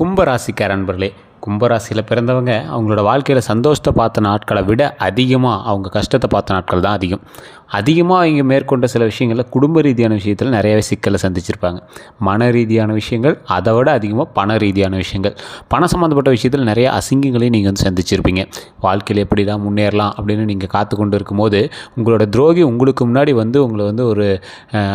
கும்பராசிக்கார அன்பர்களே, கும்பராசியில் பிறந்தவங்க அவங்களோட வாழ்க்கையில் சந்தோஷத்தை பார்த்த நாட்களை விட அதிகமாக அவங்க கஷ்டத்தை பார்த்த நாட்கள் தான் அதிகமாக அவங்க மேற்கொண்ட சில விஷயங்களில் குடும்ப ரீதியான விஷயத்தில் நிறையவே சிக்கலை சந்திச்சிருப்பாங்க. மன ரீதியான விஷயங்கள், அதை விட அதிகமாக பண ரீதியான விஷயங்கள், பணம் சம்மந்தப்பட்ட விஷயத்தில் நிறைய அசிங்கங்களையும் நீங்கள் வந்து சந்திச்சிருப்பீங்க. வாழ்க்கையில் எப்படி தான் முன்னேறலாம் அப்படின்னு நீங்கள் காத்து கொண்டு இருக்கும்போது உங்களோட துரோகி உங்களுக்கு முன்னாடி வந்து உங்களை வந்து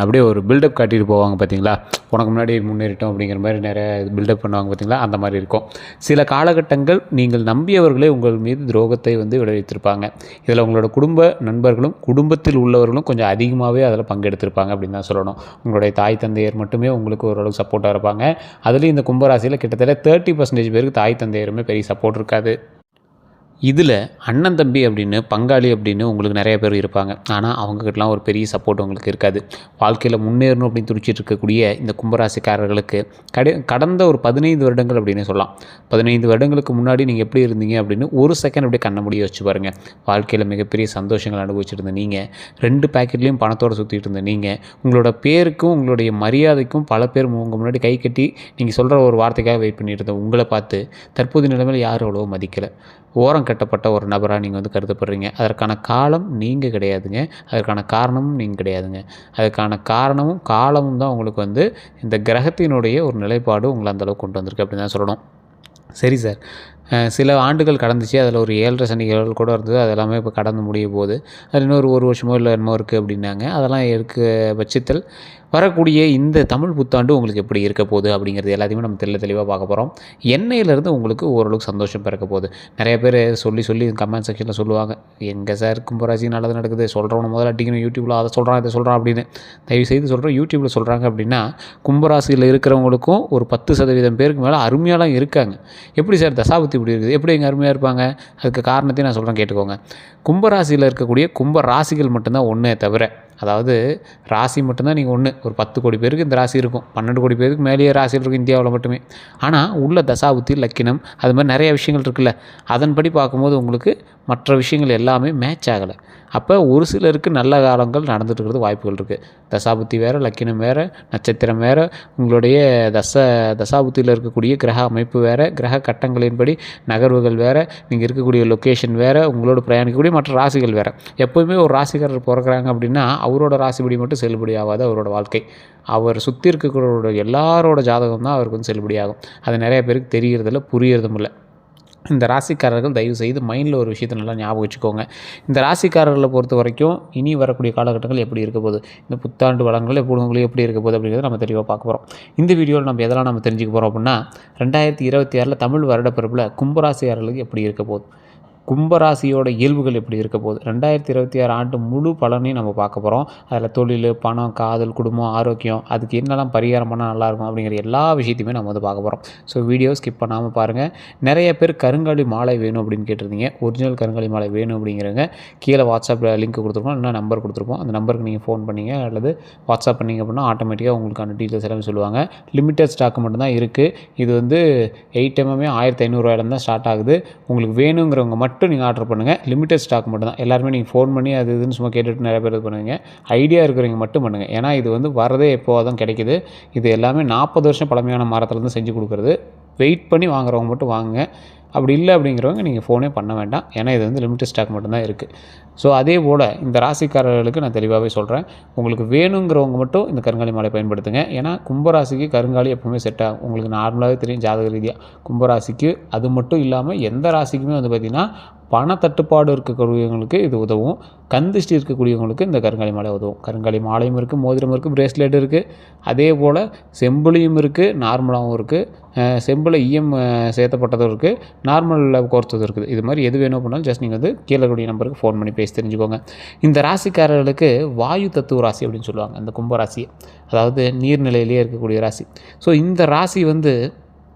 அப்படியே ஒரு பில்டப் காட்டிட்டு போவாங்க பார்த்தீங்களா. உனக்கு முன்னாடி முன்னேறிட்டோம் அப்படிங்கிற மாதிரி நிறைய பில்டப் பண்ணுவாங்க பார்த்தீங்களா. அந்த மாதிரி இருக்கும். சில காலகட்டங்கள் நீங்கள் நம்பியவர்களே உங்கள் மீது துரோகத்தை வந்து விளைவித்திருப்பாங்க. இதில் உங்களோட குடும்ப நண்பர்களும் குடும்பத்தில் உள்ளவர்களும் கொஞ்சம் அதிகமாகவே அதில் பங்கெடுத்திருப்பாங்க அப்படின்னு தான் சொல்லணும். உங்களுடைய தாய் தந்தையர் மட்டுமே உங்களுக்கு ஓரளவுக்கு சப்போர்ட்டாக இருப்பாங்க. அதுலேயும் இந்த கும்பராசியில் கிட்டத்தட்ட 30% பேருக்கு தாய் தந்தையருமே பெரிய சப்போர்ட் இருக்காது. இதில் அண்ணன் தம்பி அப்படின்னு பங்காளி அப்படின்னு உங்களுக்கு நிறைய பேர் இருப்பாங்க. ஆனால் அவங்ககிட்டலாம் ஒரு பெரிய சப்போர்ட் உங்களுக்கு இருக்காது. வாழ்க்கையில் முன்னேறணும் அப்படின்னு துடிச்சிட்டு இருக்கக்கூடிய இந்த கும்பராசிக்காரர்களுக்கு கடந்த ஒரு 15 வருடங்கள் அப்படின்னு சொல்லலாம். 15 வருடங்களுக்கு முன்னாடி நீங்கள் எப்படி இருந்தீங்க அப்படின்னு ஒரு செகண்ட் அப்படியே கண்ண முடிய வச்சு பாருங்கள். வாழ்க்கையில் மிகப்பெரிய சந்தோஷங்கள் அனுபவிச்சுட்டு இருந்த நீங்கள், 2 பாக்கெட்லேயும் பணத்தோடு சுற்றிட்டு இருந்த நீங்கள், உங்களோட பேருக்கும் உங்களுடைய மரியாதைக்கும் பல பேர் உங்கள் முன்னாடி கை கட்டி நீங்கள் சொல்கிற ஒரு வார்த்தைக்காக வெயிட் பண்ணிட்டு இருந்த உங்களை பார்த்து தற்போதைய நிலைமையில் யாரும் அவ்வளோ மதிக்கலை. ஓரம் கட்டப்பட்ட ஒரு நபராக நீங்கள் வந்து கருதப்படுறீங்க. அதற்கான காலம் நீங்கள் கிடையாதுங்க. அதற்கான காரணமும் நீங்கள் கிடையாதுங்க. அதுக்கான காரணமும் காலமும் தான் உங்களுக்கு வந்து இந்த கிரகத்தினுடைய ஒரு நிலைப்பாடு உங்களை அந்தளவுக்கு கொண்டு வந்திருக்கு அப்படின்னு தான் சொல்லணும். சரி சார், சில ஆண்டுகள் கடந்துச்சு. அதில் ஒரு 7.5 சனிகள் கூட இருந்தது. அது எல்லாமே இப்போ கடந்து முடிய போகுது. அது இன்னொரு 1 வருஷமோ இல்லை என்னமோ இருக்குது அப்படின்னாங்க. அதெல்லாம் இருக்க பட்சத்தில் வரக்கூடிய இந்த தமிழ் புத்தாண்டு உங்களுக்கு எப்படி இருக்க போகுது அப்படிங்கிறது எல்லாத்தையுமே நம்ம தெளிவாக பார்க்க போகிறோம். எண்ணெயிலேருந்து உங்களுக்கு ஓரளவுக்கு சந்தோஷம் பிறக்க போகுது. நிறைய பேர் சொல்லி கமெண்ட் செக்ஷனில் சொல்லுவாங்க, எங்கே சார் கும்பராசி நல்லது நடக்குது, சொல்கிறவன முதல்ல அடிக்கணும், யூடியூப்பில் அதை சொல்கிறான் இதை சொல்கிறான் அப்படின்னு. தயவுசெய்து சொல்கிறோம், யூடியூப்பில் சொல்கிறாங்க அப்படின்னா கும்பராசியில் இருக்கிறவங்களுக்கும் ஒரு 10% பேருக்கு மேலே அருமையாலாம் இருக்காங்க. எப்படி சார் தசாபுத்தி இப்படி இருக்குது, எப்படி எங்கே அருமையாக இருப்பாங்க? அதுக்கு காரணத்தையும் நான் சொல்கிறேன், கேட்டுக்கோங்க. கும்பராசியில் இருக்கக்கூடிய கும்ப ராசிகள் மட்டும்தான் ஒன்றே தவிர, அதாவது ராசி மட்டும்தான் நீங்கள் ஒன்று. ஒரு 10 கோடி பேருக்கு இந்த ராசி இருக்கும், 12 கோடி பேருக்கு மேலேயே ராசியில் இருக்கும் இந்தியாவில் மட்டுமே. ஆனால் உள்ள தசாபுத்தி லக்கினம் அது மாதிரி நிறைய விஷயங்கள் இருக்குல்ல, அதன்படி பார்க்கும்போது உங்களுக்கு மற்ற விஷயங்கள் எல்லாமே மேட்ச் ஆகலை. அப்போ ஒரு சிலருக்கு நல்ல காலங்கள் நடந்துட்டு இருக்கிறது வாய்ப்புகள் இருக்குது. தசாபுத்தி வேறு, லக்கினம் வேறு, நட்சத்திரம் வேறு, உங்களுடைய தசாபுத்தியில் இருக்கக்கூடிய கிரக அமைப்பு வேறு, கிரக கட்டங்களின்படி நகர்வுகள் வேறு, நீங்கள் இருக்கக்கூடிய லொக்கேஷன் வேறு, உங்களோட பிரயாணிக்கக்கூடிய மற்ற ராசிகள் வேறு. எப்போயுமே ஒரு ராசிக்காரர் பிறக்கிறாங்க அப்படின்னா அவரோட ராசிப்படி மட்டும் செல்லுபடி ஆகாது அவரோட வாழ்க்கை. அவர் சுற்றி இருக்கிறவரோட எல்லாரோட ஜாதகம் தான் அவருக்கு வந்து செல்லுபடியாகும். அது நிறைய பேருக்கு தெரியறதில்ல, புரியறதும் இல்லை. இந்த ராசிக்காரர்கள் தயவு செய்து மைண்டில் ஒரு விஷயத்தை நல்லா ஞாபகம் வச்சுக்கோங்க. இந்த ராசிக்காரர்களை பொறுத்த வரைக்கும் இனி வரக்கூடிய காலகட்டங்கள் எப்படி இருக்க போகுது, இந்த புத்தாண்டு வளங்கள் எப்படி இருக்க போகுது அப்படிங்கிறத நம்ம தெளிவாக பார்க்க போகிறோம். இந்த வீடியோவில் நம்ம எதெல்லாம் நம்ம தெரிஞ்சுக்க போகிறோம் அப்படின்னா, 2026 தமிழ் வருடப்பிறப்பில் கும்பராசிக்காரர்களுக்கு எப்படி இருக்க போகுது, கும்பராசியோட இயல்புகள் எப்படி இருக்க போகுது, 2026 ஆண்டு முழு பலனையும் நம்ம பார்க்க போகிறோம். அதில் தொழில், பணம், காதல், குடும்பம், ஆரோக்கியம், அதுக்கு என்னெல்லாம் பரிகாரம் பண்ணால் நல்லாயிருக்கும் அப்படிங்கிற எல்லா விஷயத்தையுமே நம்ம வந்து பார்க்க போகிறோம். ஸோ வீடியோ ஸ்கிப் பண்ணாமல் பாருங்கள். நிறைய பேர் கருங்காலி மாலை வேணும் அப்படின்னு கேட்டிருந்தீங்க. ஒரிஜினல் கருங்காலி மாலை வேணும் அப்படிங்கிறவங்க கீழே வாட்ஸ்அப்பில் லிங்க் கொடுத்துருக்கோம், இல்லைனா நம்பர் கொடுத்துருப்போம். அந்த நம்பருக்கு நீங்கள் ஃபோன் பண்ணிங்க அல்லது வாட்ஸ்அப் பண்ணிங்க அப்படின்னா ஆட்டோமேட்டிக்காக உங்களுக்கான டீட்டெயில்ஸ் எல்லாமே சொல்லுவாங்க. லிமிட்டட் ஸ்டாக் மட்டும்தான் இருக்குது. இது வந்து 8mm 1500 தான் ஸ்டார்ட் ஆகுது. உங்களுக்கு வேணுங்கிறவங்க மட்டும் நீங்கள் ஆர்டர் பண்ணுங்கள். லிமிட்டட் ஸ்டாக் மட்டும் தான். எல்லாருமே நீங்கள் ஃபோன் பண்ணி அது இதுன்னு சும்மா கேட்டுட்டு நிறைய பேர் இது பண்ணுவீங்க. ஐடியா இருக்கிறவங்க மட்டும் பண்ணுங்கள். ஏன்னா இது வந்து வரதே எப்போது தான் கிடைக்குது. இது எல்லாமே 40 வருஷம் பழமையான மரத்துலேருந்து செஞ்சு கொடுக்குறது. வெயிட் பண்ணி வாங்குறவங்க மட்டும் வாங்குங்க. அப்படி இல்லை அப்படிங்கிறவங்க நீங்கள் ஃபோனே பண்ண வேண்டாம். ஏன்னா இது வந்து லிமிட்டட் ஸ்டாக் மட்டும்தான் இருக்குது. ஸோ அதே போல் இந்த ராசிக்காரர்களுக்கு நான் தெளிவாகவே சொல்கிறேன், உங்களுக்கு வேணுங்கிறவங்க மட்டும் இந்த கருங்காலி மாலை பயன்படுத்துங்க. ஏன்னா கும்பராசிக்கு கருங்காலி எப்பவுமே செட் ஆகும். உங்களுக்கு நார்மலாகவே தெரியும் ஜாதக ரீதியாக. கும்பராசிக்கு அது மட்டும் இல்லாமல் எந்த ராசிக்குமே வந்து பார்த்திங்கன்னா பணத்தட்டுப்பாடு இருக்கக்கூடியவங்களுக்கு இது உதவும். கந்திஷ்டி இருக்கக்கூடியவங்களுக்கு இந்த கருங்காலி மாலை உதவும். கருங்காலி மாலையும் இருக்குது, மோதிரம் இருக்குது, பிரேஸ்லெட் இருக்குது. அதே போல் செம்புலியும் இருக்குது, நார்மலாகவும் இருக்குது. செம்பில் சேர்த்தப்பட்டதும் இருக்குது, நார்மலில் கோர்த்ததும் இருக்குது. இது மாதிரி எது வேணும் அப்படின்னாலும் ஜஸ்ட் நீங்கள் வந்து கீழே கூடிய நம்பருக்கு ஃபோன் பண்ணி பேசி தெரிஞ்சுக்கோங்க. இந்த ராசிக்காரர்களுக்கு வாயு தத்துவ ராசி அப்படின்னு சொல்லுவாங்க இந்த கும்பராசியை. அதாவது நீர்நிலையிலேயே இருக்கக்கூடிய ராசி. ஸோ இந்த ராசி வந்து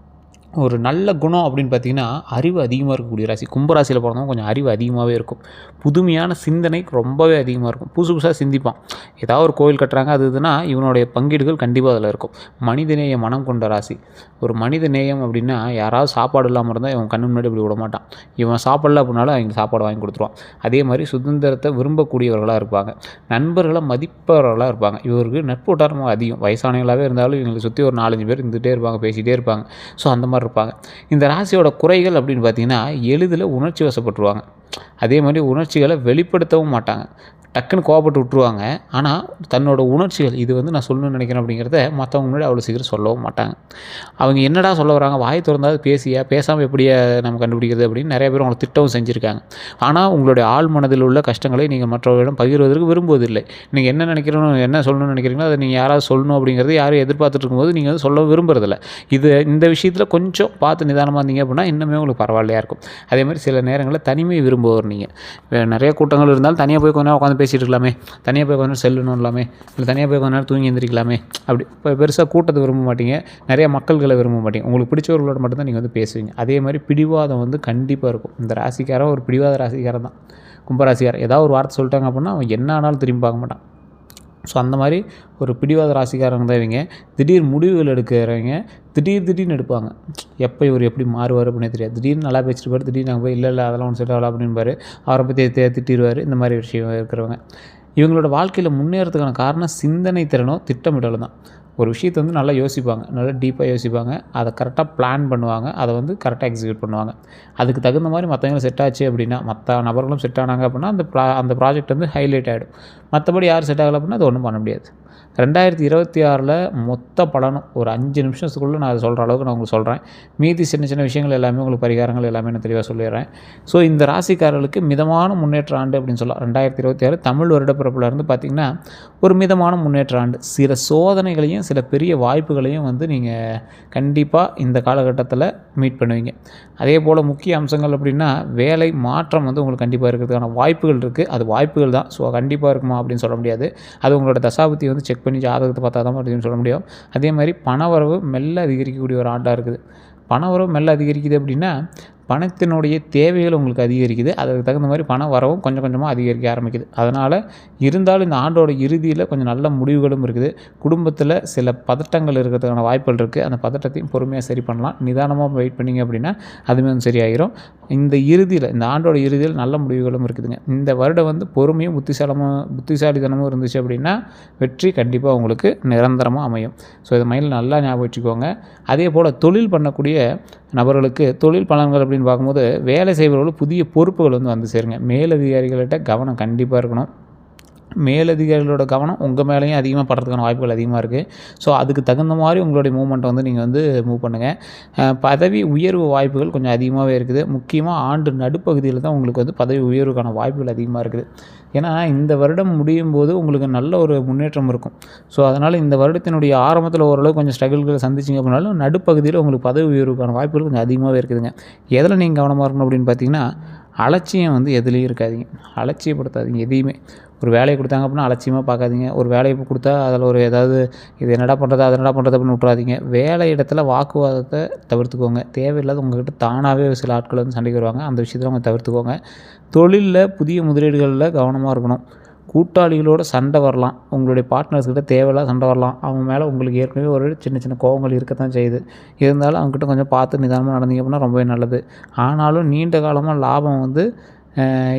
ஒரு நல்ல குணம் அப்படின்னு பார்த்திங்கன்னா அறிவு அதிகமாக இருக்கக்கூடிய ராசி. கும்பராசியில் பிறந்தவங்க கொஞ்சம் அறிவு அதிகமாகவே இருக்கும். புதுமையான சிந்தனை ரொம்பவே அதிகமாக இருக்கும். புதுசாக சிந்திப்பான். ஏதாவது ஒரு கோயில் கட்டுறாங்க அது இதுனா இவனுடைய பங்கீடுகள் கண்டிப்பாக அதில் இருக்கும். மனிதநேய மனம் கொண்ட ராசி. ஒரு மனித நேயம் அப்படின்னா யாராவது சாப்பாடு இல்லாமல் இருந்தால் இவன் கண்ணு முன்னாடி இப்படி விட மாட்டான். இவன் சாப்பிடல அப்படின்னாலும் அவங்க சாப்பாடு வாங்கி கொடுத்துருவான். அதே மாதிரி சுதந்திரத்தை விரும்பக்கூடியவர்களாக இருப்பாங்க. நண்பர்களை மதிப்பவர்களாக இருப்பாங்க. இவருக்கு நட்பு வட்டாரமாக அதிகம். வயசானவங்களாகவே இருந்தாலும் இவங்களை சுற்றி ஒரு 4-5 பேர் இருந்துகிட்டே இருப்பாங்க, பேசிகிட்டே இருப்பாங்க. ஸோ அந்த மாதிரி மாதிரி இருப்பாங்க. இந்த ராசியோட குறைகள் அப்படின்னு பார்த்தீங்கன்னா, எளிதில் உணர்ச்சி வசப்பட்டுருவாங்க. அதே மாதிரி உணர்ச்சிகளை வெளிப்படுத்தவும் மாட்டாங்க. டக்குன்னு கோவப்பட்டு விட்டுருவாங்க. ஆனால் தன்னோட உணர்ச்சிகள் இது வந்து நான் சொல்லணும்னு நினைக்கிறேன் அப்படிங்கிறத மற்றவங்க முன்னாடி அவ்வளோ சீக்கிரம் சொல்லவும் மாட்டாங்க. அவங்க என்னடா சொல்ல வராங்க, வாய் திறந்தாவது பேசியா, பேசாமல் எப்படியா நம்ம கண்டுபிடிக்கிறது அப்படின்னு நிறைய பேர் அவங்களை திட்டவும் செஞ்சுருக்காங்க. ஆனால் உங்களுடைய ஆழ் மனதில் உள்ள கஷ்டங்களை நீங்கள் மற்றவர்களிடம் பகிர்வதற்கு விரும்புவதில்லை. நீங்கள் என்ன நினைக்கிறோம், என்ன சொல்லணும்னு நினைக்கிறீங்களோ அதை நீங்கள் யாராவது சொல்லணும் அப்படிங்கிறது யாரும் எதிர்பார்த்துட்டு இருக்கும்போது நீங்கள் வந்து சொல்ல விரும்புறதில்ல. இந்த விஷயத்தில் கொஞ்சம் பார்த்து நிதானமாக இருந்தீங்க அப்படின்னா இன்னுமே உங்களுக்கு பரவாயில்லையாக இருக்கும். அதே மாதிரி சில நேரங்களில் தனிமை விரும்புவோர் நீங்கள். நிறைய கூட்டங்கள் இருந்தாலும் தனியாக போய் கொஞ்ச நேரம் உட்காந்து பேசிகிட்டு இருக்கலாமே, தனியாக போய் கொஞ்ச நேரம் செல்லணும் இல்லாமே, இல்லை தனியாக போய் கொஞ்ச நேரம் தூங்கி எழுந்திரிக்கலாமே. அப்படி இப்போ பெருசாக கூட்டத்தை விரும்ப மாட்டீங்க, நிறைய மக்கள்களை விரும்ப மாட்டீங்க. உங்களுக்கு பிடிச்சவர்களோட மட்டும்தான் நீங்கள் வந்து பேசுவீங்க. அதே மாதிரி பிடிவாதம் வந்து கண்டிப்பாக இருக்கும். இந்த ராசிக்காரன் ஒரு பிடிவாத ராசிக்காரன் தான், கும்பராசிக்காரன். ஏதாவது ஒரு வார்த்தை சொல்லிட்டாங்க அப்படின்னா அவன் என்ன ஆனாலும் திரும்பி பார்க்க மாட்டான். ஸோ அந்த மாதிரி ஒரு பிடிவாத ராசிக்காரங்க தான் இவங்க. திடீர் முடிவுகள் எடுக்கிறவங்க திடீர்னு எடுப்பாங்க. எப்போ இவர் எப்படி மாறுவார் அப்படின்னு தெரியாது. திடீர்னு நல்லா பேசிட்டு போய் திடீர்னு நாங்கள் போய் இல்லை அதெல்லாம் ஒன்று செட் ஆகலாம் அப்படின்பாரு. அவரை பற்றி திட்டிடுவார். இந்த மாதிரி விஷயம் இருக்கிறவங்க இவங்களோட வாழ்க்கையில் முன்னேறதுக்கான காரணம் சிந்தனை திறனோ திட்டமிடலும் தான். ஒரு விஷயத்தை வந்து நல்லா யோசிப்பாங்க, நல்லா டீப்பாக யோசிப்பாங்க, அதை கரெக்டாக பிளான் பண்ணுவாங்க, அதை வந்து கரெக்டாக எக்ஸிக்யூட் பண்ணுவாங்க. அதுக்கு தகுந்த மாதிரி மற்றவங்களும் செட் ஆச்சு அப்படின்னா, மற்ற நபர்களும் செட் ஆனாங்க அப்படின்னா அந்த ப்ராஜெக்ட் வந்து ஹைலைட் ஆகிடும். மற்றபடி யார் செட் ஆகலை அப்படின்னா அது ஒன்றும் பண்ண முடியாது. 2026 மொத்த பலனும் ஒரு 5 நிமிஷத்துக்குள்ளே நான் அதை சொல்கிற அளவுக்கு நான் உங்களுக்கு சொல்கிறேன். மீதி சின்ன விஷயங்கள் எல்லாமே உங்களுக்கு பரிகாரங்கள் எல்லாமே நான் தெளிவாக சொல்லிடுறேன். ஸோ இந்த ராசிக்காரர்களுக்கு மிதமான முன்னேற்ற ஆண்டு அப்படின்னு சொல்லலாம். 2026 தமிழ் வருடப்பிறப்புலேருந்து பார்த்திங்கன்னா ஒரு மிதமான முன்னேற்ற ஆண்டு. சில சோதனைகளையும் சில பெரிய வாய்ப்புகளையும் வந்து நீங்கள் கண்டிப்பாக இந்த காலகட்டத்தில் மீட் பண்ணுவீங்க. அதே போல் முக்கிய அம்சங்கள் அப்படின்னா வேலை மாற்றம் வந்து உங்களுக்கு கண்டிப்பாக இருக்கிறதுக்கான வாய்ப்புகள் இருக்குது. அது வாய்ப்புகள் தான். ஸோ கண்டிப்பாக இருக்குமா அப்படின்னு சொல்ல முடியாது. அது உங்களோட தசாபுத்தி வந்து செக் பண்ணி ஜாதகத்தை பார்த்தா தான் அப்படின்னு சொல்ல முடியும். அதே மாதிரி பணவரவு மெல்ல அதிகரிக்கக்கூடிய ஒரு ஆண்டாக இருக்குது. பணவரவு மெல்ல அதிகரிக்குது அப்படின்னா பணத்தினுடைய தேவைகள் உங்களுக்கு அதிகரிக்குது. அதற்கு தகுந்த மாதிரி பண வரவும் கொஞ்சம் கொஞ்சமாக அதிகரிக்க ஆரம்பிக்குது. அதனால் இருந்தாலும் இந்த ஆண்டோட இறுதியில் கொஞ்சம் நல்ல முடிவுகளும் இருக்குது. குடும்பத்தில் சில பதட்டங்கள் இருக்கிறதுக்கான வாய்ப்புகள் இருக்குது. அந்த பதட்டத்தையும் பொறுமையாக சரி பண்ணலாம். நிதானமாக வெயிட் பண்ணிங்க அப்படின்னா அதுவுமே வந்து சரியாகிடும். இந்த ஆண்டோட இறுதியில் நல்ல முடிவுகளும் இருக்குதுங்க. இந்த வருடம் வந்து பொறுமையும் புத்திசாலித்தனமும் இருந்துச்சு அப்படின்னா வெற்றி கண்டிப்பாக உங்களுக்கு நிரந்தரமாக அமையும். ஸோ இதை மைண்டில் நல்லா ஞாபகம் வச்சுக்கோங்க. அதே போல் தொழில் பண்ணக்கூடிய நபர்களுக்கு தொழில் பலன்கள் அப்படின்னு பார்க்கும்போது வேலை செய்பவர்கள் புதிய பொறுப்புகள் வந்து சேருங்க. மேலதிகாரிகள்கிட்ட கவனம் கண்டிப்பாக இருக்கணும். மேலதிகாரிகளோட கவனம் உங்கள் மேலேயும் அதிகமாக படுறதுக்கான வாய்ப்புகள் அதிகமாக இருக்குது. ஸோ அதுக்கு தகுந்த மாதிரி உங்களுடைய மூவ்மெண்ட்டை வந்து நீங்கள் வந்து மூவ் பண்ணுங்கள். பதவி உயர்வு வாய்ப்புகள் கொஞ்சம் அதிகமாகவே இருக்குது. முக்கியமாக ஆண்டு நடுப்பகுதியில் தான் உங்களுக்கு வந்து பதவி உயர்வுக்கான வாய்ப்புகள் அதிகமாக இருக்குது. ஏன்னா இந்த வருடம் முடியும் போது உங்களுக்கு நல்ல ஒரு முன்னேற்றம் இருக்கும். ஸோ அதனால் இந்த வருடத்தினுடைய ஆரம்பத்தில் ஓரளவு கொஞ்சம் ஸ்ட்ரகிள்களை சந்திச்சிங்க அப்படின்னாலும் நடுப்பகுதியில் உங்களுக்கு பதவி உயர்வுக்கான வாய்ப்புகள் கொஞ்சம் அதிகமாகவே இருக்குதுங்க. எதில் நீங்கள் கவனமாக இருக்கணும் அப்படின்னு பார்த்தீங்கன்னா அலட்சியம் வந்து எதுலேயும் இருக்காதீங்க. அலட்சியப்படுத்தாதீங்க எதையுமே. ஒரு வேலையை கொடுத்தாங்க அப்படின்னா அலட்சியமாக பார்க்காதீங்க. ஒரு வேலையை கொடுத்தா அதில் ஒரு ஏதாவது இது என்னடா பண்ணுறது அது என்னடா பண்ணுறது அப்படின்னு விட்றாதீங்க. வேலை இடத்துல வாக்குவாதத்தை தவிர்த்துக்கோங்க. தேவையில்லாத உங்கள்கிட்ட தானாகவே சில ஆட்கள் வந்து சண்டைக்கு வருவாங்க. அந்த விஷயத்தில் அவங்க தவிர்த்துக்கோங்க. தொழிலில் புதிய முதலீடுகளில் கவனமாக இருக்கணும். கூட்டாளிகளோட சண்டை வரலாம். உங்களுடைய பார்ட்னர்ஸ்கிட்ட தேவையில்லாத சண்டை வரலாம். அவங்க மேலே உங்களுக்கு ஏற்கனவே ஒரு சின்ன கோவங்கள் இருக்கத்தான் செய்யுது. இருந்தாலும் அவங்ககிட்ட கொஞ்சம் பார்த்து நிதானமாக நடந்தீங்க அப்படின்னா ரொம்பவே நல்லது. ஆனாலும் நீண்ட காலமாக லாபம் வந்து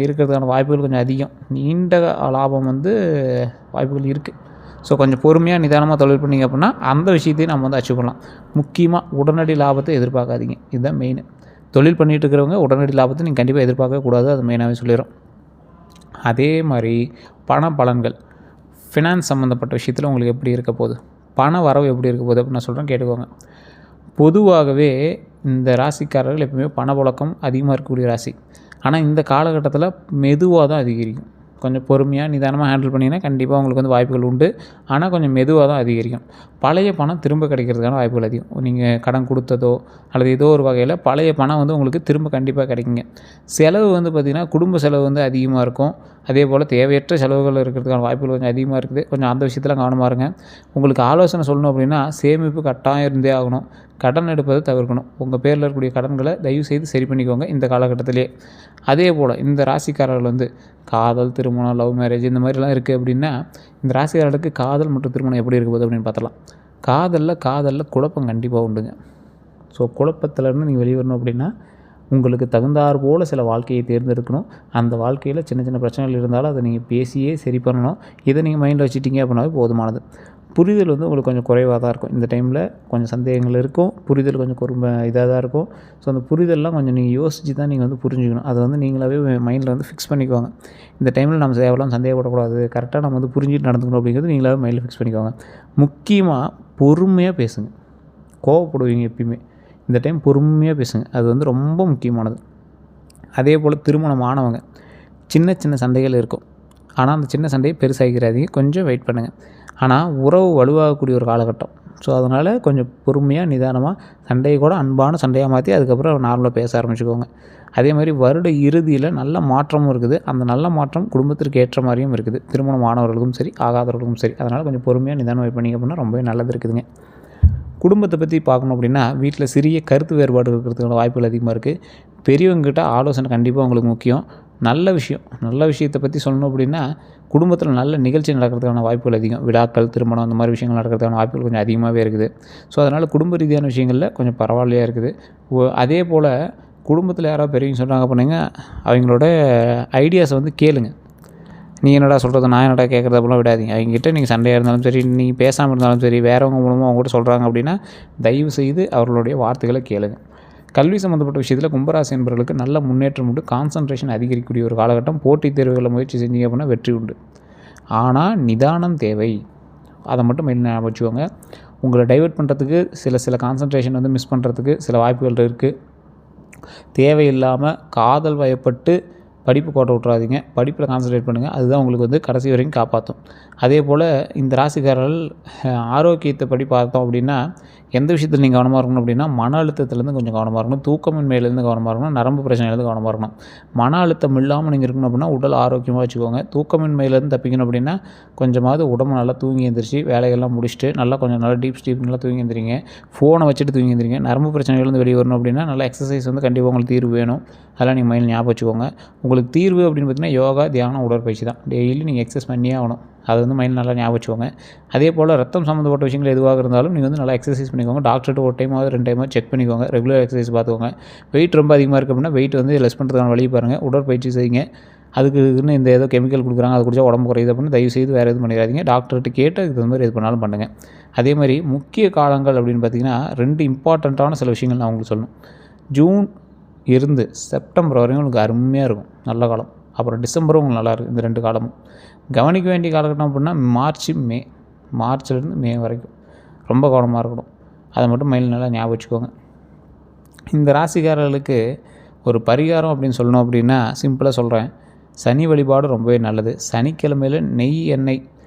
இருக்கிறதுக்கான வாய்ப்புகள் கொஞ்சம் அதிகம். நீண்ட லாபம் வந்து வாய்ப்புகள் இருக்குது. ஸோ கொஞ்சம் பொறுமையாக நிதானமாக தொழில் பண்ணிங்க அப்படின்னா அந்த விஷயத்தையும் நம்ம வந்து அச்சீவ் பண்ணலாம். முக்கியமாக உடனடி லாபத்தை எதிர்பார்க்காதீங்க. இதுதான் மெயின். தொழில் பண்ணிகிட்டு இருக்கிறவங்க உடனடி லாபத்தை நீங்கள் கண்டிப்பாக எதிர்பார்க்கவே கூடாது. அது மெயினாகவே சொல்லிடும். அதே மாதிரி பண பலன்கள் ஃபினான்ஸ் சம்மந்தப்பட்ட விஷயத்தில் உங்களுக்கு எப்படி இருக்க போகுது, பண வரவு எப்படி இருக்க போகுது அப்படின்னு நான் சொல்கிறேன், கேட்டுக்கோங்க. பொதுவாகவே இந்த ராசிக்காரர்கள் எப்பவுமே பணப்புழக்கம் அதிகமாக இருக்கக்கூடிய ராசி. ஆனால் இந்த காலகட்டத்தில் மெதுவாக தான் அதிகரிக்கும். கொஞ்சம் பொறுமையாக நிதானமாக ஹேண்டில் பண்ணிங்கன்னா கண்டிப்பாக உங்களுக்கு வந்து வாய்ப்புகள் உண்டு. ஆனால் கொஞ்சம் மெதுவாக தான் அதிகரிக்கும். பழைய பணம் திரும்ப கிடைக்கிறதுக்கான வாய்ப்புகள் அதிகம். நீங்கள் கடன் கொடுத்ததோ அல்லது ஏதோ ஒரு வகையில் பழைய பணம் வந்து உங்களுக்கு திரும்ப கண்டிப்பாக கிடைக்குங்க. செலவு வந்து பார்த்திங்கன்னா குடும்ப செலவு வந்து அதிகமாக இருக்கும். அதே போல் தேவையற்ற செலவுகள் இருக்கிறதுக்கான வாய்ப்புகள் கொஞ்சம் அதிகமாக இருக்குது. கொஞ்சம் அந்த விஷயத்தில் கவனமாக இருங்க. உங்களுக்கு ஆலோசனை சொல்லணும் அப்படின்னா சேமிப்பு கட்டாயம் இருந்தே ஆகணும். கடன் எடுப்பதை தவிர்க்கணும். உங்கள் பேரில் இருக்கக்கூடிய கடன்களை தயவுசெய்து சரி பண்ணிக்கோங்க இந்த காலகட்டத்திலே. அதே போல் இந்த ராசிக்காரர்கள் வந்து காதல், திருமணம், லவ் மேரேஜ் இந்த மாதிரிலாம் இருக்குது அப்படின்னா இந்த ராசிக்காரர்களுக்கு காதல் மற்றும் திருமணம் எப்படி இருக்க போகுது அப்படின்னு பார்த்தலாம். காதலில் குழப்பம் கண்டிப்பாக உண்டுங்க. ஸோ குழப்பத்திலேருந்து நீங்கள் வெளிவரணும் அப்படின்னா உங்களுக்கு தகுந்தாற் போல் சில வாழ்க்கையை தேர்ந்தெடுக்கணும். அந்த வாழ்க்கையில் சின்ன பிரச்சனைகள் இருந்தாலும் அதை நீங்கள் பேசியே சரி பண்ணணும். இதை நீங்கள் மைண்டில் வச்சுட்டிங்க அப்படின்னாவே போதுமானது. புரிதல் வந்து உங்களுக்கு கொஞ்சம் குறைவாக தான் இருக்கும். இந்த டைமில் கொஞ்சம் சந்தேகங்கள் இருக்கும். புரிதல் கொஞ்சம் இதாக தான் இருக்கும். ஸோ அந்த புரிதல்லாம் கொஞ்சம் நீங்கள் யோசித்து தான் நீங்கள் வந்து புரிஞ்சுக்கணும். அதை வந்து நீங்களாகவே மைண்டில் வந்து ஃபிக்ஸ் பண்ணிக்குவாங்க. இந்த டைமில் நம்ம தேவையில்லாம சந்தேகப்படக்கூடாது, கரெக்டாக நம்ம வந்து புரிஞ்சுட்டு நடந்துக்கணும் அப்படிங்கிறது நீங்களாகவே மைண்டில் ஃபிக்ஸ் பண்ணிக்குவாங்க. முக்கியமாக பொறுமையாக பேசுங்க. கோவப்படுவீங்க எப்பயுமே. இந்த டைம் பொறுமையாக பேசுங்க. அது வந்து ரொம்ப முக்கியமானது. அதே போல் திருமணம் ஆனவங்க சின்ன சின்ன சண்டைகள் இருக்கும். ஆனால் அந்த சின்ன சண்டையை பெருசாகிக்கிறாதீங்க. கொஞ்சம் வெயிட் பண்ணுங்கள். ஆனால் உறவு வலுவாகக்கூடிய ஒரு காலகட்டம். ஸோ அதனால் கொஞ்சம் பொறுமையாக நிதானமாக சண்டையை கூட அன்பான சண்டையாக மாற்றி அதுக்கப்புறம் நார்மலாக பேச ஆரம்பிச்சுக்கோங்க. அதே மாதிரி வருட இறுதியில் நல்ல மாற்றமும் இருக்குது. அந்த நல்ல மாற்றம் குடும்பத்திற்கு ஏற்ற மாதிரியும் இருக்குது. திருமணம் ஆனவர்களுக்கும் சரி, ஆகாதவர்களுக்கும் சரி. அதனால் கொஞ்சம் பொறுமையாக நிதானம் வெயிட் பண்ணிங்க அப்படின்னா ரொம்பவே நல்லது இருக்குதுங்க. குடும்பத்தை பற்றி பார்க்கணும் அப்படின்னா வீட்டில் சிறிய கருத்து வேறுபாடு இருக்கிறதுக்கான வாய்ப்புகள் அதிகமாக இருக்குது. பெரியவங்ககிட்ட ஆலோசனை கண்டிப்பாக உங்களுக்கு முக்கியம். நல்ல விஷயத்தை பற்றி சொல்லணும் அப்படின்னா குடும்பத்தில் நல்ல நிகழ்ச்சி நடக்கிறதுக்கான வாய்ப்புகள் அதிகம். விழாக்கள், திருமணம் அந்த மாதிரி விஷயங்கள் நடக்கிறதுக்கான வாய்ப்புகள் கொஞ்சம் அதிகமாகவே இருக்குது. ஸோ அதனால் குடும்ப ரீதியான விஷயங்களில் கொஞ்சம் பரவாயில்லையாக இருக்குது. அதே போல் குடும்பத்தில் யாராவது பெரியவங்க சொல்கிறாங்க அப்படின்னா அவங்களோட ஐடியாஸை வந்து கேளுங்க. நீ என்னடா சொல்கிறது, நான் என்னடா கேட்குறது அப்படிலாம் விடாதீங்க. அவங்ககிட்ட நீங்கள் சண்டையாக இருந்தாலும் சரி, நீங்கள் பேசாமல் இருந்தாலும் சரி, வேறவங்க மூலமாக அவங்ககிட்ட சொல்கிறாங்க அப்படின்னா தயவு செய்து அவர்களுடைய வார்த்தைகளை கேளுங்க. கல்வி சம்மந்தப்பட்ட விஷயத்தில் கும்பராசி என்பவர்களுக்கு நல்ல முன்னேற்றம் உண்டு. கான்சன்ட்ரேஷன் அதிகரிக்கக்கூடிய ஒரு காலகட்டம். போட்டித் தேர்வுகளில் முயற்சி செஞ்சீங்க அப்படின்னா வெற்றி உண்டு. ஆனால் நிதானம் தேவை. அதை மட்டும் ஞாபகம் வச்சுக்கோங்க. உங்களை டைவர்ட் பண்ணுறதுக்கு சில கான்சன்ட்ரேஷன் வந்து மிஸ் பண்ணுறதுக்கு சில வாய்ப்புகள் இருக்குது. தேவையில்லாமல் காதல் வயப்பட்டு படிப்பு கோட்டை விட்றாதீங்க. படிப்பில் கான்சன்ட்ரேட் பண்ணுங்கள். அதுதான் உங்களுக்கு வந்து கடைசி வரைக்கும் காப்பாற்றும். அதே போல் இந்த ராசிக்காரர்கள் ஆரோக்கியத்தை படி பார்த்தோம் அப்படின்னா எந்த விஷயத்தில் நீங்கள் கவனமாக இருக்கணும் அப்படின்னா மன அழுத்தத்துலேருந்து கொஞ்சம் கவனமாக இருக்கணும். தூக்கமின்மையிலேருந்து கவனமாக இருக்கணும். நரம்பு பிரச்சனையிலேருந்து கவனமாக இருக்கணும். மன அழுத்தம் இல்லாமல் நீங்கள் இருக்கணும் அப்படின்னா உடல் ஆரோக்கியமாக வச்சுக்கோங்க. தூக்கமின்மையிலேருந்து தப்பிக்கணும் அப்படின்னா கொஞ்சமாவது உடம்பு நல்லா தூங்கி எழுந்திரிச்சு வேலைகள்லாம் முடிச்சுட்டு கொஞ்சம் நல்லா டீப் நல்லா தூங்கி எழுந்திரிங்க. ஃபோனை வச்சுட்டு தூங்கி எழுந்திரிங்க. நரம்பு பிரச்சனைகள்லேருந்து வெளியே வரணும் அப்படின்னா நல்லா எக்ஸசைஸ் வந்து கண்டிப்பாக உங்களுக்கு தீர்வு வேணும். அதெல்லாம் நீங்கள் மைண்டில் ஞாபகம் வச்சுக்கோங்க. உங்களுக்கு தீர்வு அப்படின்னு பார்த்தீங்கன்னா யோகா, தியானம், உடற்பயிற்சி தான். டெய்லி நீங்கள் எக்ஸசைஸ் பண்ணியே ஆகணும். அது வந்து மைண்ட் நல்லா ஞாபகம் வச்சுக்கோங்க. அதே போல் ரத்தம் சம்மந்தப்பட்ட விஷயங்கள் எதுவாக இருந்தாலும் நீங்கள் வந்து நல்லா எக்ஸசைஸ் பண்ணிக்கோங்க. டாக்டர்கிட்ட ஒரு டைமாவது 2 டைமாவது செக் பண்ணிக்கோங்க. ரெகுலர் எக்ஸசைஸ் பார்த்துக்கோங்க. வெயிட் ரொம்ப அதிகமாக இருக்குது அப்படின்னா வெயிட் வந்து லெஸ் பண்ணுறதுக்கான வழி பாருங்கள். உடற்பயிற்சி செய்யுங்க. அதுக்குன்னு இந்த ஏதோ கெமிக்கல் கொடுக்குறாங்க, அது குடித்தா உடம்பு குறையுது அப்படின்னு தயவுசெய்து வேறு எதுவும் பண்ணிடாதீங்க. டாக்டர்கிட்ட கேட்டு அதுக்கு தகுந்த மாதிரி எது பண்ணாலும் பண்ணுங்கள். அதே மாதிரி முக்கிய காலங்கள் அப்படின்னு பார்த்தீங்கன்னா 2 இம்பார்ட்டண்ட்டான சில விஷயங்கள் நான் உங்களுக்கு சொல்லணும். ஜூன் இருந்து செப்டம்பர் வரையும் உங்களுக்கு அருமையாக இருக்கும், நல்ல காலம். அப்புறம் டிசம்பரும் உங்களுக்கு நல்லாயிருக்கும். இந்த 2 காலமும் கவனிக்க வேண்டிய காலகட்டம் அப்படின்னா மார்ச்லேருந்து மே வரைக்கும் ரொம்ப கவனமாக இருக்கணும். அதை மட்டும் மைண்டில் நல்லா ஞாபகம் வச்சுக்கோங்க. இந்த ராசிக்காரர்களுக்கு ஒரு பரிகாரம் அப்படின்னு சொல்லணும் அப்படின்னா சிம்பிளாக சொல்கிறேன். சனி வழிபாடு ரொம்பவே நல்லது. சனிக்கிழமையில் நெய் எண்ணெய்,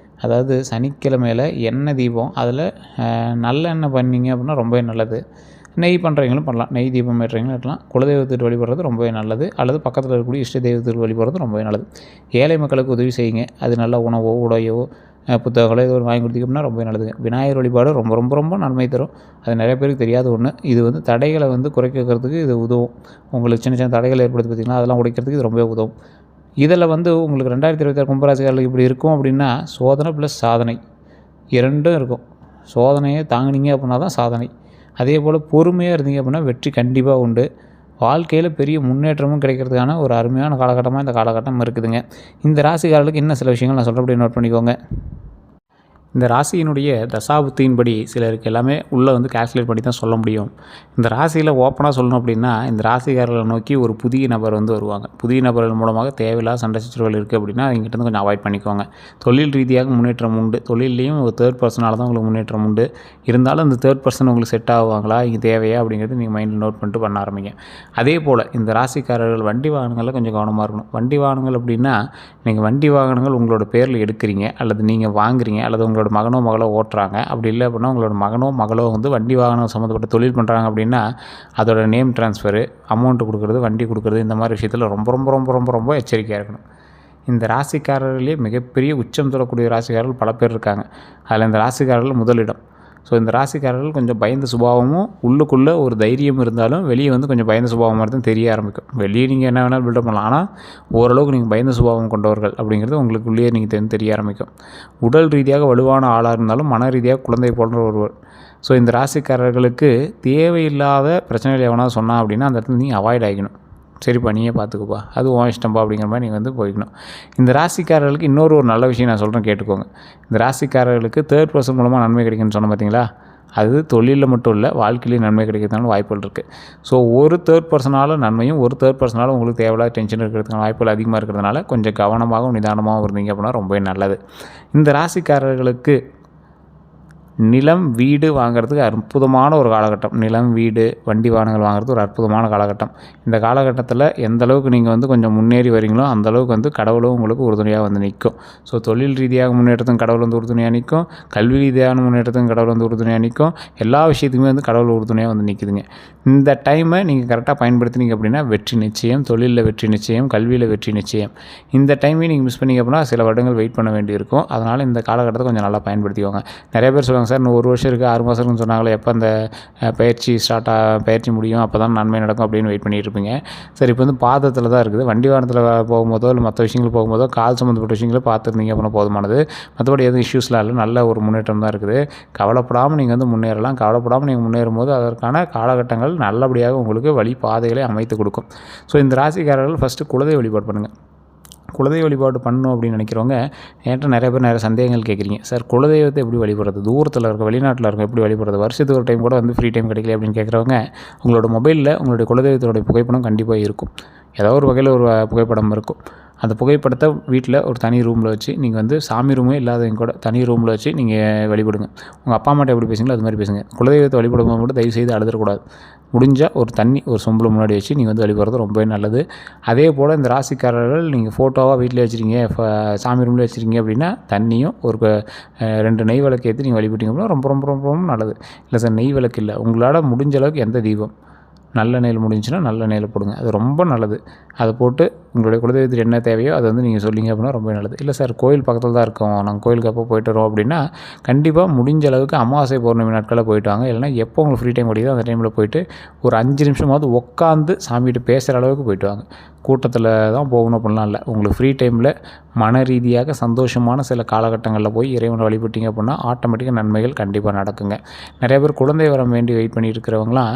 அதாவது சனிக்கிழமையில் எண்ணெய் தீபம், அதில் நல்லெண்ணெய் பண்ணிங்க அப்படின்னா ரொம்பவே நல்லது. நெய் பண்ணுறவங்களும் பண்ணலாம். நெய் தீபம் ஏற்றுறவங்களும் ஏற்றலாம். குலதெய்வத்துக்கு வழிபடுறது ரொம்பவே நல்லது. அல்லது பக்கத்தில் இருக்கக்கூடிய இஷ்ட தெய்வத்துக்கு வழிபடுறது ரொம்பவே நல்லது. ஏழை மக்களுக்கு உதவி செய்யுங்க. அது நல்ல உணவோ உடையோ புத்தகங்களோ ஏதோ வாங்கி கொடுத்தீங்கன்னா ரொம்பவே நல்லதுங்க. விநாயகர் வழிபாடு ரொம்ப ரொம்ப ரொம்ப நன்மை தரும். அது நிறைய பேருக்கு தெரியாத ஒன்று. இது வந்து தடைகளை வந்து குறைக்கிறதுக்கு இது உதவும். உங்களுக்கு சின்ன சின்ன தடைகள் ஏற்படுத்தி பார்த்திங்கன்னா அதெல்லாம் உடைக்கிறதுக்கு இது ரொம்பவே உதவும். இதில் வந்து உங்களுக்கு 2026 கும்பராசிக்காரர்களுக்கு இப்படி இருக்கும் அப்படின்னா சோதனை ப்ளஸ் சாதனை 2ம் இருக்கும். சோதனையை தாங்கினீங்க அப்படின்னா தான் சாதனை. அதே போல் பொறுமையாக இருந்தீங்க அப்படின்னா வெற்றி கண்டிப்பாக உண்டு. வாழ்க்கையில் பெரிய முன்னேற்றமும் கிடைக்கிறதுக்கான ஒரு அருமையான காலகட்டமாக இந்த காலகட்டம் இருக்குதுங்க. இந்த ராசிக்காரர்களுக்கு இன்னும் சில விஷயங்கள் நான் சொல்கிறபடி நோட் பண்ணிக்கோங்க. இந்த ராசியினுடைய தசாபுத்தியின்படி சிலருக்கு எல்லாமே உள்ளே வந்து கால்குலேட் பண்ணி தான் சொல்ல முடியும். இந்த ராசியில் ஓப்பனாக சொல்லணும் அப்படின்னா இந்த ராசிக்காரர்களை நோக்கி ஒரு புதிய நபர் வந்து வருவாங்க. புதிய நபர்கள் மூலமாக தேவையில்லாத சண்டை சச்சரவுகள் இருக்குது அப்படின்னா அவங்ககிட்ட கொஞ்சம் அவாய்ட் பண்ணிக்கோங்க. தொழில் ரீதியாக முன்னேற்றம் உண்டு. தொழிலையும் ஒரு தேர்ட் பர்சனால் தான் உங்களுக்கு முன்னேற்றம் உண்டு. இருந்தாலும் இந்த தேர்ட் பர்சன் உங்களுக்கு செட் ஆகுவாங்களா, இங்கே தேவையா அப்படிங்கிறது நீங்கள் மைண்டில் நோட் பண்ணிட்டு பண்ண ஆரம்பிங்க. அதே போல் இந்த ராசிக்காரர்கள் வண்டி வாகனங்களில் கொஞ்சம் கவனமாக இருக்கணும். வண்டி வாகனங்கள் அப்படின்னா நீங்கள் வண்டி வாகனங்கள் உங்களோட பேரில் எடுக்கிறீங்க அல்லது நீங்கள் வாங்குறீங்க அல்லது உங்களோட மகனோ மகளோ ஓட்டுறாங்க. அப்படி இல்லை அப்படின்னா உங்களோட மகனோ மகளோ வந்து வண்டி வாகனம் சம்மந்தப்பட்ட தொழில் பண்ணுறாங்க அப்படின்னா அதோட நேம் ட்ரான்ஸ்ஃபரு, அமௌண்ட்டு கொடுக்குறது, வண்டி கொடுக்குறது, இந்த மாதிரி விஷயத்தில் ரொம்ப ரொம்ப ரொம்ப ரொம்ப ரொம்ப எச்சரிக்கையாக இருக்கணும். இந்த ராசிக்காரர்களே மிகப்பெரிய உச்சம் தொடக்கூடிய ராசிக்காரர்கள் பல பேர் இருக்காங்க. அதில் இந்த ராசிக்காரர்கள் முதலிடம். ஸோ இந்த ராசிக்காரர்கள் கொஞ்சம் பயந்த சுபாவமும் உள்ளுக்குள்ளே ஒரு தைரியம் இருந்தாலும் வெளியே வந்து கொஞ்சம் பயந்த சுபாவம் மாதிரி தான் தெரிய ஆரம்பிக்கும். வெளியே நீங்கள் என்ன வேணாலும் பில்டப் பண்ணலாம். ஆனால் ஓரளவுக்கு நீங்கள் பயந்த சுபாவம் கொண்டவர்கள் அப்படிங்கிறது உங்களுக்குள்ளேயே நீங்கள் தெரிய ஆரம்பிக்கும். உடல் ரீதியாக வலுவான ஆளாக இருந்தாலும் மன ரீதியாக குழந்தை போன்ற ஒருவர். ஸோ இந்த ராசிக்காரர்களுக்கு தேவையில்லாத பிரச்சனைகள் எவனா சொன்னால் அப்படின்னா அந்த இடத்துல நீங்கள் அவாய்ட் ஆகிக்கணும். சரிப்பா நீயே பார்த்துக்குப்பா, அது உன் இஷ்டம்பா அப்படிங்கிற மாதிரி நீங்கள் வந்து போய்க்கணும். இந்த ராசிக்காரர்களுக்கு இன்னொரு நல்ல விஷயம் நான் சொல்கிறேன், கேட்டுக்கோங்க. இந்த ராசிக்காரர்களுக்கு தேர்ட் பர்சன் மூலமாக நன்மை கிடைக்குன்னு சொன்னேன் பார்த்தீங்களா, அது தொழிலில் மட்டும் இல்லை, வாழ்க்கையிலேயும் நன்மை கிடைக்கிறதுனால வாய்ப்புகள் இருக்குது. ஸோ ஒரு தேர்ட் பர்சனால் நன்மையும், ஒரு தேர்ட் பர்சனால் உங்களுக்கு தேவையில்லாத டென்ஷன் இருக்கிறதுக்கான வாய்ப்புகள் அதிகமாக இருக்கிறதுனால கொஞ்சம் கவனமாகவும் நிதானமாகவும் இருந்தீங்க அப்படின்னா ரொம்பவே நல்லது. இந்த ராசிக்காரர்களுக்கு நிலம், வீடு வாங்குறதுக்கு அற்புதமான ஒரு காலகட்டம். நிலம், வீடு, வண்டி வாகனங்கள் வாங்குறது ஒரு அற்புதமான காலகட்டம். இந்த காலகட்டத்தில் எந்த அளவுக்கு நீங்கள் வந்து கொஞ்சம் முன்னேறி வரீங்களோ அந்தளவுக்கு வந்து கடவுளும் உங்களுக்கு உறுதுணையாக வந்து நிற்கும். ஸோ தொழில் ரீதியாக முன்னேற்றத்துக்கும் கடவுள் வந்து உறுதுணையாக நிற்கும், கல்வி ரீதியான முன்னேற்றத்துக்கும் கடவுள் வந்து உறுதுணையாக நிற்கும், எல்லா விஷயத்துக்குமே வந்து கடவுள் உறுதுணையாக வந்து நிற்குதுங்க. இந்த டைமை நீங்கள் கரெக்டாக பயன்படுத்தினீங்க அப்படின்னா வெற்றி நிச்சயம், தொழிலில் வெற்றி நிச்சயம், கல்வியில் வெற்றி நிச்சயம். இந்த டைமையும் நீங்கள் மிஸ் பண்ணிங்க அப்படின்னா சில வருடங்கள் வெயிட் பண்ண வேண்டியிருக்கும். அதனால் இந்த காலகட்டத்தை கொஞ்சம் நல்லா பயன்படுத்திக்கோங்க. நிறைய பேர் சொல்லுவாங்க, சார் இன்னும் 1 வருஷம் இருக்குது, 6 மாதம் இருக்குன்னு சொன்னாங்களே, எப்போ அந்த பயிற்சி முடியும், அப்போ தான் நன்மை நடக்கும் அப்படின்னு வெயிட் பண்ணிட்டு இருப்பீங்க. சரி, இப்போ வந்து பாதத்தில் தான் இருக்குது. வண்டி வாகனத்தில் போகும்போதோ இல்லை மற்ற விஷயங்கள் போகும்போதோ கால் சம்மந்தப்பட்ட விஷயங்களை பார்த்துருந்தீங்க அப்படின்னா போதுமானது. மற்றபடி எதுவும் இஷ்யூஸ்லாம் இல்லை, நல்ல ஒரு முன்னேற்றம் தான் இருக்குது. கவலைப்படாமல் நீங்கள் வந்து முன்னேறலாம். கவலைப்படாமல் நீங்கள் முன்னேறும் போது அதற்கான காலகட்டங்கள் நல்லபடியாக உங்களுக்கு வழி பாதைகளை அமைத்து கொடுக்கும். ஸோ இந்த ராசிக்காரர்கள் ஃபஸ்ட்டு குலதெய்வ வழிபாடு பண்ணுங்கள். குலதெய்வ வழிபாடு பண்ணணும் அப்படின்னு நினைக்கிறவங்க என்கிட்ட நிறைய பேர் நிறைய சந்தேகங்கள் கேட்குறீங்க. சார் குலதெய்வத்தை எப்படி வழிபடுறது, தூரத்தில் இருக்க வெளிநாட்டில் இருக்க எப்படி வழிபடுறது, வருஷத்துக்கு ஒரு டைம் கூட வந்து ஃப்ரீ டைம் கிடைக்கல அப்படின்னு கேட்குறவங்க, உங்களோட மொபைலில் உங்களுடைய குலதெய்வத்தோடைய புகைப்படம் கண்டிப்பாக இருக்கும். ஏதோ ஒரு வகையில் ஒரு புகைப்படம் இருக்கும். அந்த புகைப்படத்தை வீட்டில் ஒரு தனி ரூமில் வச்சு நீங்கள் வந்து சாமி ரூமே இல்லாதவங்க கூட தனி ரூமில் வச்சு நீங்கள் வழிபடுங்க. உங்கள் அப்பா அம்மாட்ட எப்படி பேசுங்களோ அது மாதிரி பேசுங்க. குலதெய்வத்தை வழிபடும்போது மட்டும் தயவுசெய்து அழுதக்கூடாது. முடிஞ்சால் ஒரு ஒரு சொம்பில் முன்னாடி வச்சு நீங்கள் வந்து வழிபடுறது ரொம்பவே நல்லது. அதே போல் இந்த ராசிக்காரர்கள் நீங்கள் ஃபோட்டோவாக வீட்டில் வச்சுருக்கீங்க, சாமி ரூமில் வச்சுருக்கீங்க அப்படின்னா தண்ணியும் ஒரு 2 நெய் விளக்கு ஏற்றி நீங்கள் வழிபட்டீங்க அப்படின்னா ரொம்ப ரொம்ப ரொம்ப ரொம்ப நல்லது. இல்லை சார் நெய் விளக்கு இல்லை, உங்களால் முடிஞ்ச அளவுக்கு எந்த தீபம் நல்ல நெல் முடிஞ்சுன்னா நல்ல நெல் போடுங்க, அது ரொம்ப நல்லது. அதை போட்டு உங்களுடைய குலதெய்வத்துக்கு என்ன தேவையோ அதை வந்து நீங்கள் சொல்லிங்க அப்படின்னா ரொம்ப நல்லது. இல்லை சார் கோயில் பக்கத்தில் தான் இருக்கோம், நாங்கள் கோயிலுக்கு அப்போ போய்ட்டு வரோம் அப்படின்னா கண்டிப்பாக முடிஞ்ச அளவுக்கு அமாவாசை பௌர்ணமி நாட்களில் போய்ட்டு வாங்க. இல்லைனா எப்போ உங்களுக்கு ஃப்ரீ டைம் கிடைக்குதோ அந்த டைமில் போய்ட்டு ஒரு 5 நிமிஷமாவது உட்காந்து சாமிகிட்ட பேசுகிற அளவுக்கு போய்ட்டு வாங்க. கூட்டத்தில் தான் போகணும் அப்படிலாம் இல்லை. உங்களுக்கு ஃப்ரீ டைமில் மன ரீதியாக சந்தோஷமான சில காலகட்டங்களில் போய் இறைவனை வழிபட்டீங்க அப்படின்னா ஆட்டோமேட்டிக்காக நன்மைகள் கண்டிப்பாக நடக்குங்க. நிறைய பேர் குழந்தை வரம் வேண்டி வெயிட் பண்ணிட்டு இருக்கிறவங்களாம்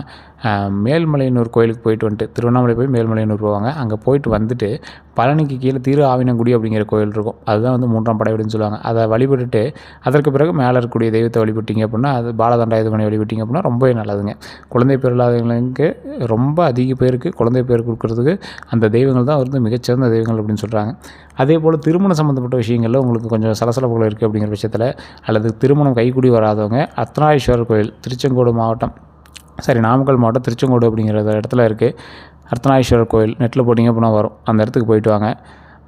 மேல்மலையனூர் கோயிலுக்கு போயிட்டு வந்துட்டு, திருவண்ணாமலை போய் மேல்மலையனூர் போவாங்க. அங்கே போயிட்டு வந்துட்டு பழனிக்கு கீழே திரு ஆவினங்குடி அப்படிங்கிற கோயில் இருக்கும். அதுதான் வந்து 3ஆம் படை வீடுன்னு சொல்லுவாங்க. அதை வழிபட்டுட்டு அதற்கு பிறகு மேலே இருக்கக்கூடிய தெய்வத்தை வழிபட்டீங்க அப்படின்னா, அது பாலதண்டாயுதபாணி வழிபட்டீங்க அப்படின்னா ரொம்பவே நல்லதுங்க. குழந்தை பேர் இல்லாதவங்களுக்கு ரொம்ப அதிக பேருக்கு குழந்தை பேர் கொடுக்கறதுக்கு அந்த தெய்வங்கள் தான் வந்து மிகச்சிறந்த தெய்வங்கள் அப்படின்னு சொல்கிறாங்க. அதே போல் திருமணம் சம்மந்தப்பட்ட விஷயங்களில் உங்களுக்கு கொஞ்சம் சலசலப்புகள் இருக்குது அப்படிங்கிற பட்சத்தில், அல்லது திருமணம் கைக்கூடி வராதவங்க அர்த்தநாரீஸ்வரர் கோயில் திருச்செங்கோடு மாவட்டம், நாமக்கல் மாவட்டம் திருச்செங்கோடு அப்படிங்கிற இடத்துல இருக்குது. அர்த்தநாரீஸ்வரர் கோயில் நெட்டில் போட்டிங்க அப்படின்னா வரும். அந்த இடத்துக்கு போயிட்டு வாங்க.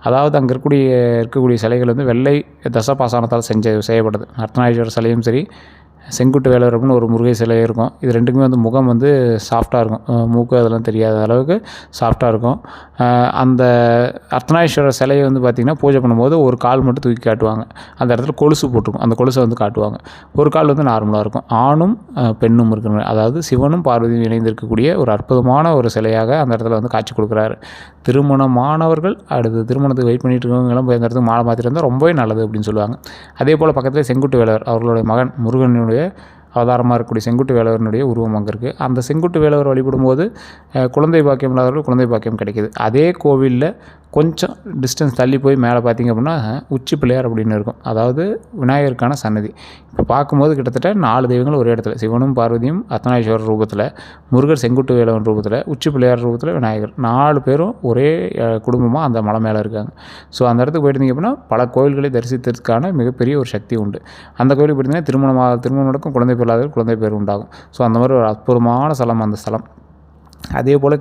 அதாவது அங்கே இருக்கக்கூடிய சிலைகள் வந்து வெள்ளை தசபாசானத்தால் செய்யப்பட்டது. அர்த்தநாரீஸ்வரர் சிலையும் சரி, செங்குட்டு வேலவர் அப்படின்னு ஒரு முருகை சிலை இருக்கும். இது ரெண்டுக்குமே வந்து முகம் வந்து சாஃப்டாக இருக்கும், மூக்கு அதெல்லாம் தெரியாத அளவுக்கு சாஃப்டாக இருக்கும். அந்த அர்த்தநாரீஸ்வரர் சிலையை வந்து பார்த்திங்கன்னா பூஜை பண்ணும்போது ஒரு கால் மட்டும் தூக்கி காட்டுவாங்க. அந்த இடத்துல கொலுசு போட்டிருக்கும், அந்த கொலுசை வந்து காட்டுவாங்க. ஒரு கால் வந்து நார்மலாக இருக்கும். ஆணும் பெண்ணும் இருக்கிற, அதாவது சிவனும் பார்வதியும் இணைந்திருக்கக்கூடிய ஒரு அற்புதமான ஒரு சிலையாக அந்த இடத்துல வந்து காட்சி கொடுக்குறாரு. திருமணமானவர்கள் அடுத்து திருமணத்துக்கு வெயிட் பண்ணிட்டு இருக்கவங்களாம் போய் அந்த இடத்துக்கு மாலை மாற்றிட்டு இருந்தால் ரொம்பவே நல்லது அப்படின்னு சொல்லுவாங்க. அதே போல் பக்கத்தில் செங்குட்டு வேலவர் அவர்களுடைய மகன் முருகனுடைய அவதாரமாக இருக்கக்கூடிய செங்குட்டு வேலவரனுடைய உருவம் அங்கே இருக்குது. அந்த செங்குட்டு வேலவர் வழிபடும்போது குழந்தை பாக்கியம் இல்லாதவர்கள் குழந்தை பாக்கியம் கிடைக்கிது. அதே கோவிலில் கொஞ்சம் டிஸ்டன்ஸ் தள்ளி போய் மேலே பார்த்திங்க அப்படின்னா உச்சி பிள்ளையார் அப்படின்னு இருக்கும், அதாவது விநாயகருக்கான சன்னதி. இப்போ பார்க்கும்போது கிட்டத்தட்ட 4 தெய்வங்கள் ஒரே இடத்துல, சிவனும் பார்வதியும் அர்த்தநாரீஸ்வரர் ரூபத்தில், முருகர் செங்குட்டு வேலவன் ரூபத்தில், உச்சி பிள்ளையார் ரூபத்தில் விநாயகர், 4 பேரும் ஒரே குடும்பமாக அந்த மலை மேலே இருக்காங்க. ஸோ அந்த இடத்துக்கு போயிருந்தீங்க அப்படின்னா பல கோயில்களை தரிசித்ததுக்கான மிகப்பெரிய ஒரு சக்தி உண்டு. அந்த கோயிலுக்கு போயிருந்தீங்கன்னா திருமணம் நடக்கும், குழந்தை பேர் இல்லாத குழந்தை பேர் உண்டாகும். ஸோ அந்த மாதிரி ஒரு அற்புதமான ஸ்தலம் அந்த ஸ்தலம். அதே போல்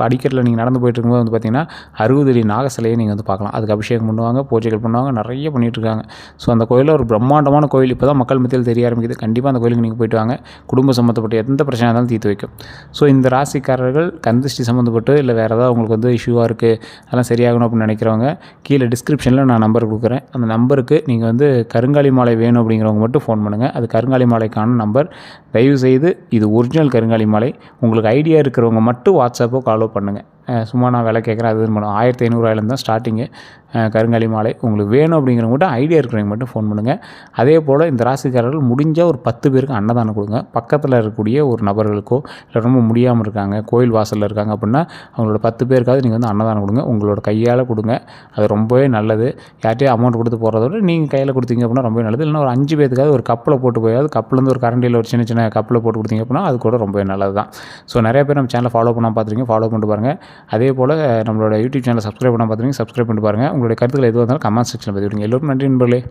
அடிக்கட்டில் நீங்கள் நடந்து போயிட்டு இருக்கும்போது வந்து பார்த்திங்கன்னா 60 அடி நாக சிலையை நீங்கள் வந்து பார்க்கலாம். அதுக்கு அபிஷேகம் பண்ணுவாங்க, பூஜைகள் பண்ணுவாங்க, நிறைய பண்ணிகிட்ருக்காங்க. ஸோ அந்த கோயிலில் ஒரு பிரம்மாண்டமான கோயில், இப்போ தான் மக்கள் மத்தியில் தெரிய ஆரம்பிக்குது. கண்டிப்பாக அந்த கோயிலுக்கு நீங்கள் போயிட்டு வாங்க. குடும்ப சம்மந்தப்பட்ட எந்த பிரச்சனை இருந்தாலும் தீர்த்து வைக்கும். ஸோ இந்த ராசிக்காரர்கள் கந்திஷ்டி சம்மந்தப்பட்டு இல்லை வேறு ஏதாவது உங்களுக்கு வந்து இஷ்யூவாக இருக்குது, அதெல்லாம் சரியாகணும் அப்படின்னு நினைக்கிறவங்க கீழே டிஸ்கிரிப்ஷனில் நான் நம்பர் கொடுக்குறேன். அந்த நம்பருக்கு நீங்கள் வந்து கருங்காலி மாலை வேணும் அப்படிங்கிறவங்க மட்டும் ஃபோன் பண்ணுங்கள். அது கருங்காலி மாலைக்கான நம்பர். தயவுசெய்து இது ஒரிஜினல் கருங்காலி மாலை. உங்களுக்கு ஐடியா இருக்கிறவங்க மட்டும் வாட்ஸ்அப்போ காலோ பண்ணுங்கள். சும்மா நான் விலை கேட்குறேன் அது பண்ணுவோம். 1500 தான் ஸ்டார்டிங்கு கருங்காலி மாலை. உங்களுக்கு வேணும் அப்படிங்கிறவங்க மட்டும் ஐடியா இருக்கிறவங்க மட்டும் ஃபோன் பண்ணுங்கள். அதே போல் இந்த ராசிக்காரர்கள் முடிஞ்சால் ஒரு 10 பேருக்கு அன்னதானம் கொடுங்க. பக்கத்தில் இருக்கக்கூடிய ஒரு நபர்களுக்கோ இல்லை ரொம்ப முடியாமல் இருக்காங்க, கோயில் வாசலில் இருக்காங்க அப்படின்னா அவங்களோட 10 பேருக்காவது நீங்கள் வந்து அன்னதானம் கொடுங்க. உங்களோட கையால் கொடுங்க. அது ரொம்பவே நல்லது. யார்கிட்டயும் அமௌண்ட் கொடுத்து போகிறத விட நீங்கள் கையில் கொடுத்தீங்க அப்படின்னா ரொம்பவே நல்லது. இல்லைன்னா ஒரு 5 பேருக்காவது ஒரு கப்பில் போட்டு போயாவது கப்பிலேருந்து ஒரு கரண்டியில் ஒரு சின்ன சின்ன கப்பில் போட்டு கொடுத்தீங்க அப்படின்னா அது கூட ரொம்பவே நல்லது தான். ஸோ நிறைய பேர் நம்ம சேனலை ஃபாலோ பண்ணாமல் பார்த்துருக்கீங்க, ஃபாலோ பண்ணிட்டு பாருங்கள். அதே போல் நம்மளோட யூடியூப் சேனலை சப்ஸ்கிரைப் பண்ணாமல் பார்த்துருக்கீங்க, சப்ஸ்கிரைப் பண்ணிட்டு பாருங்கள். உங்களுடைய கருத்துக்கள் எதுவாக இருந்தாலும் கமெண்ட் செக்ஷனில் பதிவிடுங்க. எல்லோருக்கும் நன்றி நண்பர்களே.